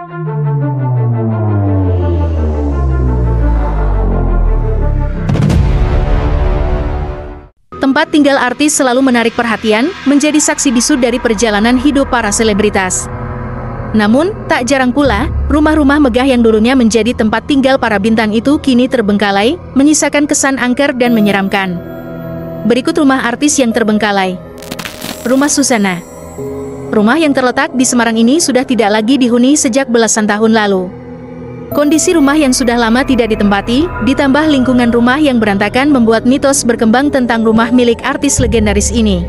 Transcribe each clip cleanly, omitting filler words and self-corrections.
Tempat tinggal artis selalu menarik perhatian, menjadi saksi bisu dari perjalanan hidup para selebritas. Namun, tak jarang pula, rumah-rumah megah yang dulunya menjadi tempat tinggal para bintang itu kini terbengkalai, menyisakan kesan angker dan menyeramkan. Berikut rumah artis yang terbengkalai. Rumah Susana. Rumah yang terletak di Semarang ini sudah tidak lagi dihuni sejak belasan tahun lalu. Kondisi rumah yang sudah lama tidak ditempati, ditambah lingkungan rumah yang berantakan membuat mitos berkembang tentang rumah milik artis legendaris ini.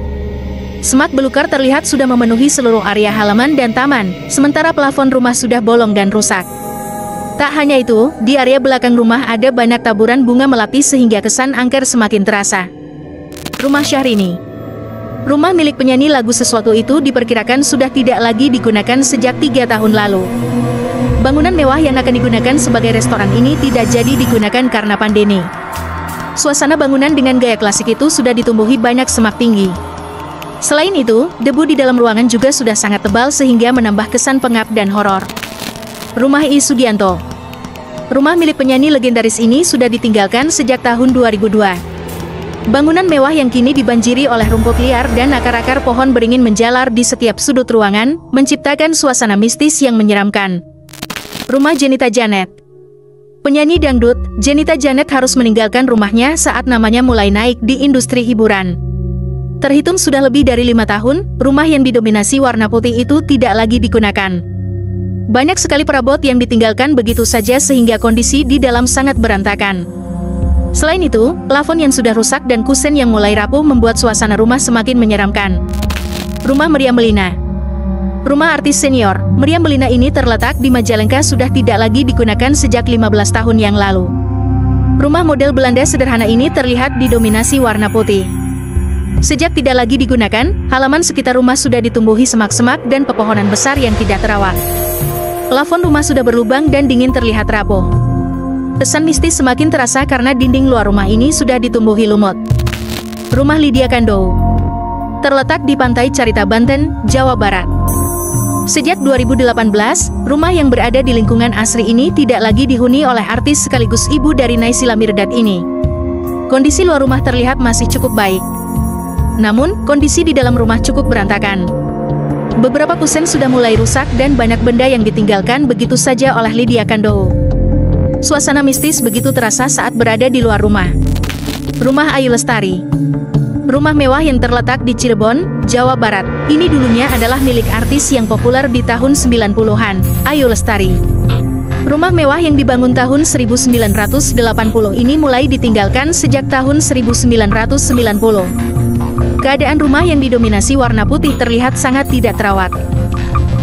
Semak belukar terlihat sudah memenuhi seluruh area halaman dan taman, sementara plafon rumah sudah bolong dan rusak. Tak hanya itu, di area belakang rumah ada banyak taburan bunga melati sehingga kesan angker semakin terasa. Rumah Syahrini. Rumah milik penyanyi lagu Sesuatu Itu diperkirakan sudah tidak lagi digunakan sejak 3 tahun lalu. Bangunan mewah yang akan digunakan sebagai restoran ini tidak jadi digunakan karena pandemi. Suasana bangunan dengan gaya klasik itu sudah ditumbuhi banyak semak tinggi. Selain itu, debu di dalam ruangan juga sudah sangat tebal sehingga menambah kesan pengap dan horor. Rumah I Sugianto. Rumah milik penyanyi legendaris ini sudah ditinggalkan sejak tahun 2002. Bangunan mewah yang kini dibanjiri oleh rumput liar dan akar-akar pohon beringin menjalar di setiap sudut ruangan, menciptakan suasana mistis yang menyeramkan. Rumah Jenita Janet. Penyanyi dangdut, Jenita Janet harus meninggalkan rumahnya saat namanya mulai naik di industri hiburan. Terhitung sudah lebih dari 5 tahun, rumah yang didominasi warna putih itu tidak lagi digunakan. Banyak sekali perabot yang ditinggalkan begitu saja sehingga kondisi di dalam sangat berantakan. Selain itu, plafon yang sudah rusak dan kusen yang mulai rapuh membuat suasana rumah semakin menyeramkan. Rumah Meriam Belina. Rumah artis senior, Meriam Belina ini terletak di Majalengka sudah tidak lagi digunakan sejak 15 tahun yang lalu. Rumah model Belanda sederhana ini terlihat didominasi warna putih. Sejak tidak lagi digunakan, halaman sekitar rumah sudah ditumbuhi semak-semak dan pepohonan besar yang tidak terawat. Plafon rumah sudah berlubang dan dingin terlihat rapuh. Kesan mistis semakin terasa karena dinding luar rumah ini sudah ditumbuhi lumut. Rumah Lydia Kandou. Terletak di Pantai Carita, Banten, Jawa Barat. Sejak 2018, rumah yang berada di lingkungan asri ini tidak lagi dihuni oleh artis sekaligus ibu dari Naysila Mirdad ini. Kondisi luar rumah terlihat masih cukup baik. Namun, kondisi di dalam rumah cukup berantakan. Beberapa kusen sudah mulai rusak dan banyak benda yang ditinggalkan begitu saja oleh Lydia Kandou. Suasana mistis begitu terasa saat berada di luar rumah. Rumah Ayu Lestari. Rumah mewah yang terletak di Cirebon, Jawa Barat, ini dulunya adalah milik artis yang populer di tahun 90-an, Ayu Lestari. Rumah mewah yang dibangun tahun 1980 ini mulai ditinggalkan sejak tahun 1990. Keadaan rumah yang didominasi warna putih terlihat sangat tidak terawat.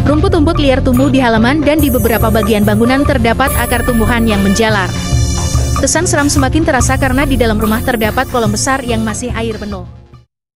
Rumput-rumput liar tumbuh di halaman dan di beberapa bagian bangunan terdapat akar tumbuhan yang menjalar. Kesan seram semakin terasa karena di dalam rumah terdapat kolam besar yang masih air penuh.